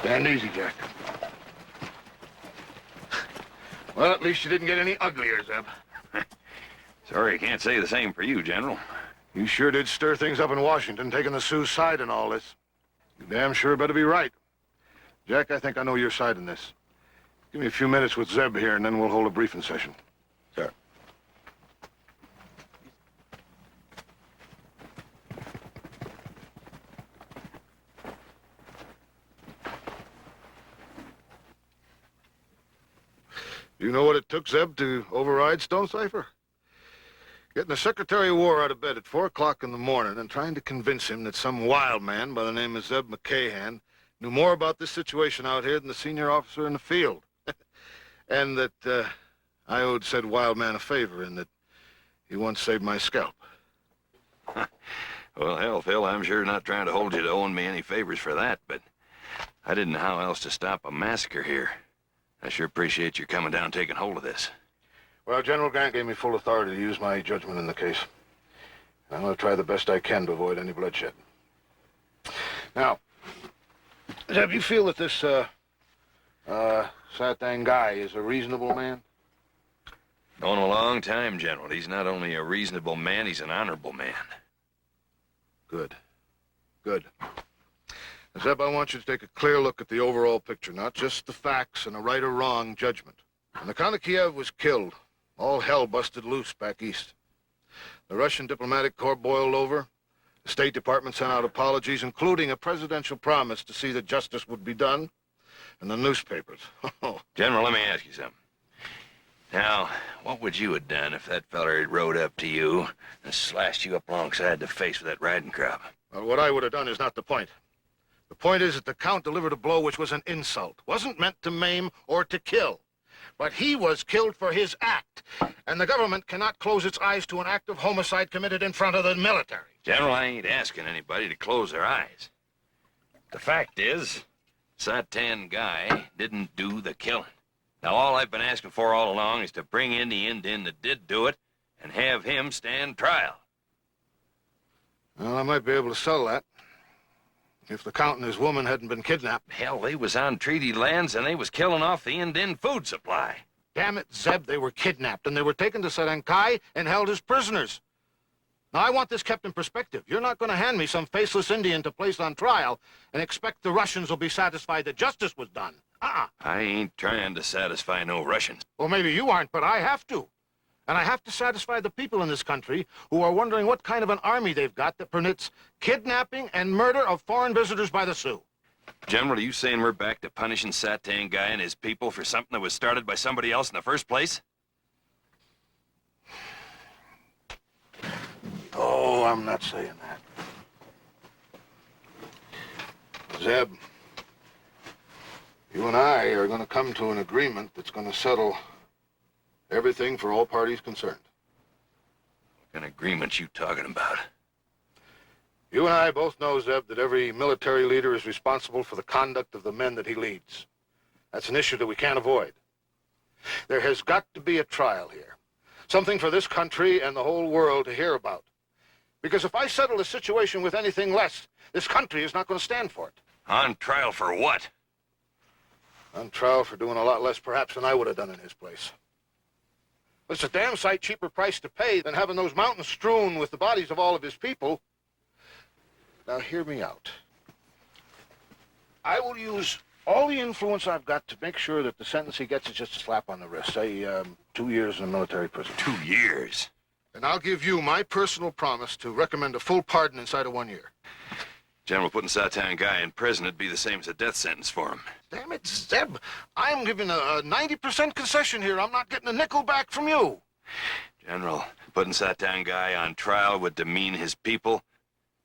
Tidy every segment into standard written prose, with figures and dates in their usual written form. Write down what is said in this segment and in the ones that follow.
Stand easy, Jack. Well, at least you didn't get any uglier, Zeb. Sorry, I can't say the same for you, General. You sure did stir things up in Washington, taking the Sioux side in all this. You damn sure better be right. Jack, I think I know your side in this. Give me a few minutes with Zeb here, and then we'll hold a briefing session. Sir. You know what it took, Zeb, to override Stone Cipher? Getting the Secretary of War out of bed at 4 o'clock in the morning and trying to convince him that some wild man by the name of Zeb Macahan knew more about this situation out here than the senior officer in the field. And that I owed said wild man a favor in that he once saved my scalp. Well, hell, Phil, I'm sure not trying to hold you to owing me any favors for that, but I didn't know how else to stop a massacre here. I sure appreciate you coming down and taking hold of this. Well, General Grant gave me full authority to use my judgment in the case. I'm going to try the best I can to avoid any bloodshed. Now, Zeb, you feel that this, Satang guy is a reasonable man? Known him a long time, General. He's not only a reasonable man, he's an honorable man. Good. Good. Zeb, I want you to take a clear look at the overall picture, not just the facts and a right or wrong judgment. When the Count of Kiev was killed, all hell busted loose back east. The Russian diplomatic corps boiled over. The State Department sent out apologies, including a presidential promise to see that justice would be done. And the newspapers. General, let me ask you something. Now, what would you have done if that feller had rode up to you and slashed you up alongside the face with that riding crop? Well, what I would have done is not the point. The point is that the Count delivered a blow which was an insult. Wasn't meant to maim or to kill. But he was killed for his act. And the government cannot close its eyes to an act of homicide committed in front of the military. General, I ain't asking anybody to close their eyes. The fact is, Satan guy didn't do the killing. Now, all I've been asking for all along is to bring in the Indian that did do it and have him stand trial. Well, I might be able to sell that. If the Count and his woman hadn't been kidnapped. Hell, they was on treaty lands and they was killing off the Indian food supply. Damn it, Zeb, they were kidnapped and they were taken to Sarankai and held as prisoners. Now, I want this kept in perspective. You're not going to hand me some faceless Indian to place on trial and expect the Russians will be satisfied that justice was done. I ain't trying to satisfy no Russians. Well, maybe you aren't, but I have to. And I have to satisfy the people in this country who are wondering what kind of an army they've got that permits kidnapping and murder of foreign visitors by the Sioux. General, are you saying we're back to punishing Satan guy and his people for something that was started by somebody else in the first place? Oh, I'm not saying that. Zeb, you and I are going to come to an agreement that's going to settle everything for all parties concerned. What kind of agreement you talking about? You and I both know, Zeb, that every military leader is responsible for the conduct of the men that he leads. That's an issue that we can't avoid. There has got to be a trial here. Something for this country and the whole world to hear about. Because if I settle the situation with anything less, this country is not going to stand for it. On trial for what? On trial for doing a lot less, perhaps, than I would have done in his place. It's a damn sight cheaper price to pay than having those mountains strewn with the bodies of all of his people. Now, hear me out. I will use all the influence I've got to make sure that the sentence he gets is just a slap on the wrist. Say, 2 years in a military prison. 2 years? And I'll give you my personal promise to recommend a full pardon inside of 1 year. General, putting Satan guy in prison would be the same as a death sentence for him. Damn it, Zeb. I'm giving a 90% concession here. I'm not getting a nickel back from you. General, putting Satan guy on trial would demean his people.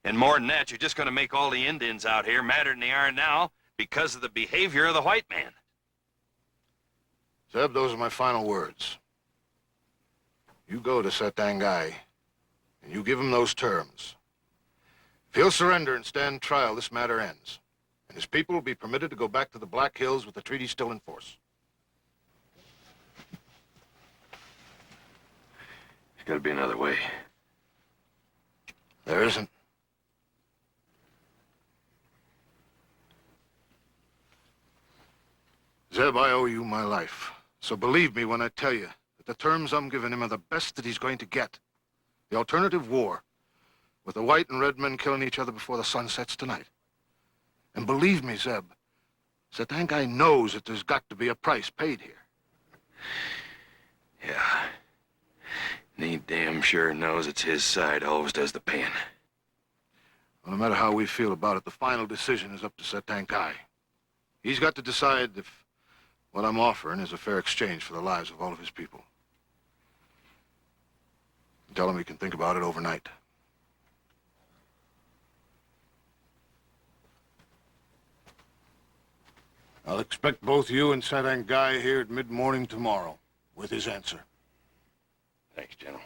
And more than that, you're just going to make all the Indians out here madder than they are now because of the behavior of the white man. Zeb, those are my final words. You go to Satangai, and you give him those terms. If he'll surrender and stand trial, this matter ends. And his people will be permitted to go back to the Black Hills with the treaty still in force. There's got to be another way. There isn't. Zeb, I owe you my life. So believe me when I tell you that the terms I'm giving him are the best that he's going to get. The alternative war, with the white and red men killing each other before the sun sets tonight. And believe me, Zeb, that guy knows that there's got to be a price paid here. Yeah. And he damn sure knows it's his side always does the paying. Well, no matter how we feel about it, the final decision is up to that guy. He's got to decide if what I'm offering is a fair exchange for the lives of all of his people. Tell him he can think about it overnight. I'll expect both you and that guy here at mid-morning tomorrow with his answer. Thanks, General.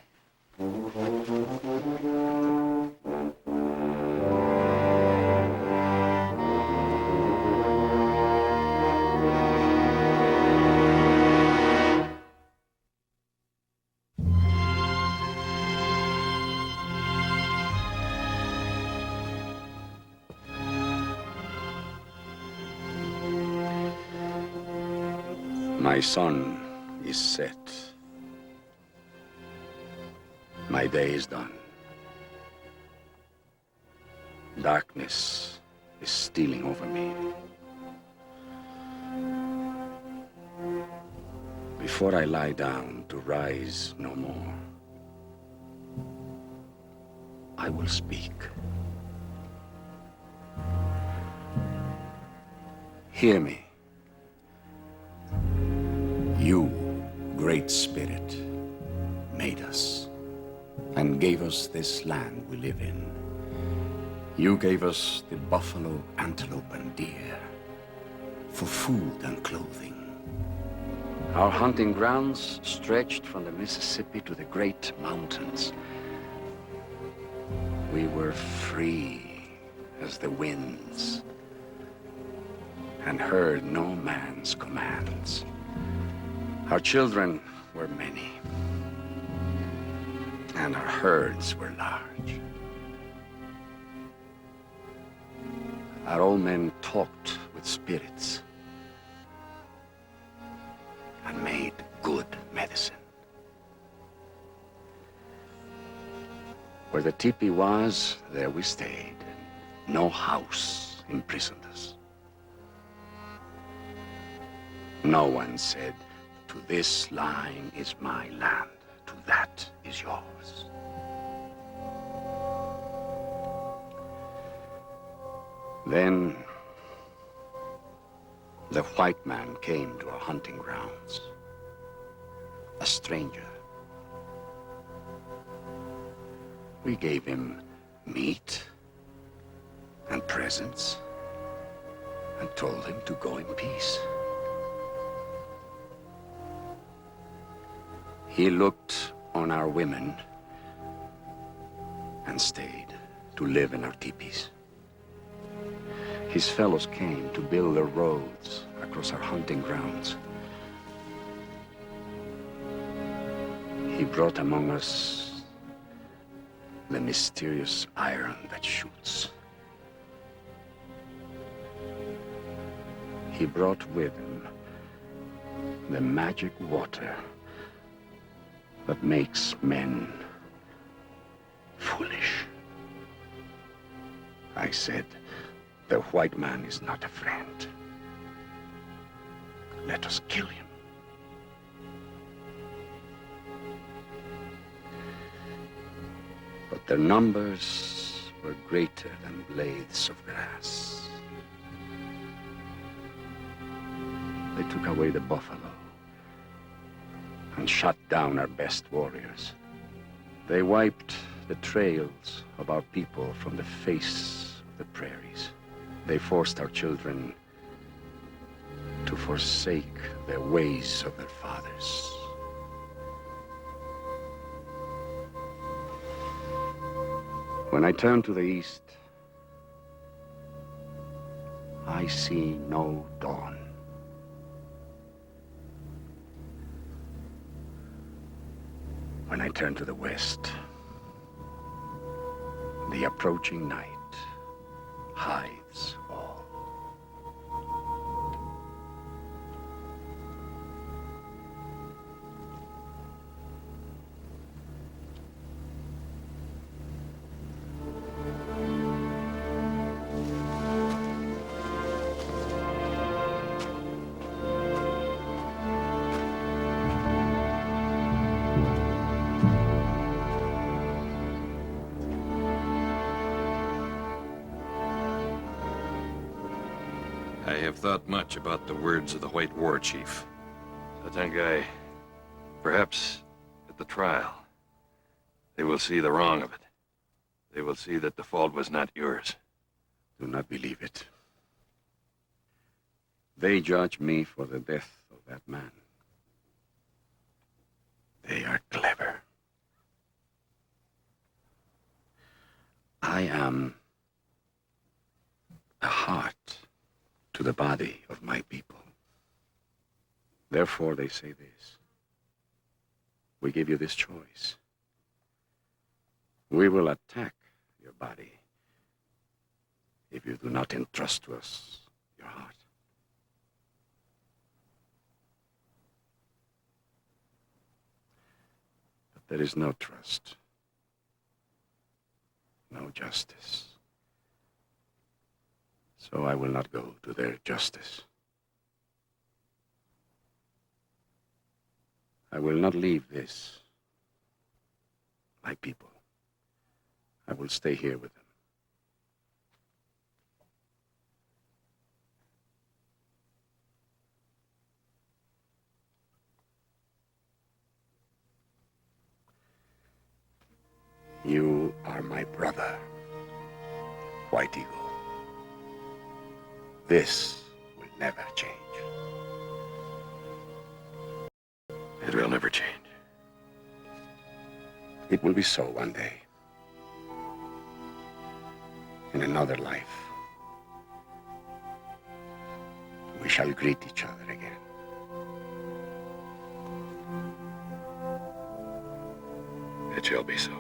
My sun is set. My day is done. Darkness is stealing over me. Before I lie down to rise no more, I will speak. Hear me. You, Great Spirit, made us and gave us this land we live in. You gave us the buffalo, antelope, and deer for food and clothing. Our hunting grounds stretched from the Mississippi to the great mountains. We were free as the winds and heard no man's commands. Our children were many, and our herds were large. Our old men talked with spirits and made good medicine. Where the teepee was, there we stayed. No house imprisoned us. No one said, "To this line is my land, to that is yours." Then the white man came to our hunting grounds, a stranger. We gave him meat and presents and told him to go in peace. He looked on our women and stayed to live in our teepees. His fellows came to build the roads across our hunting grounds. He brought among us the mysterious iron that shoots. He brought with him the magic water that makes men foolish. I said, the white man is not a friend. Let us kill him. But their numbers were greater than blades of grass. They took away the buffalo and shot down our best warriors. They wiped the trails of our people from the face of the prairies. They forced our children to forsake the ways of their fathers. When I turn to the east, I see no dawn. When I turn to the west, the approaching night hides all. I have thought much about the words of the White War Chief. Satangai, perhaps at the trial, they will see the wrong of it. They will see that the fault was not yours. Do not believe it. They judge me for the death of that man. They are clever. I am a heart to the body of my people. Therefore, they say this. We give you this choice. We will attack your body if you do not entrust to us your heart. But there is no trust, no justice. So I will not go to their justice. I will not leave this, my people. I will stay here with them. You are my brother, White Eagle. This will never change. It will never change. It will be so one day. In another life. We shall greet each other again. It shall be so.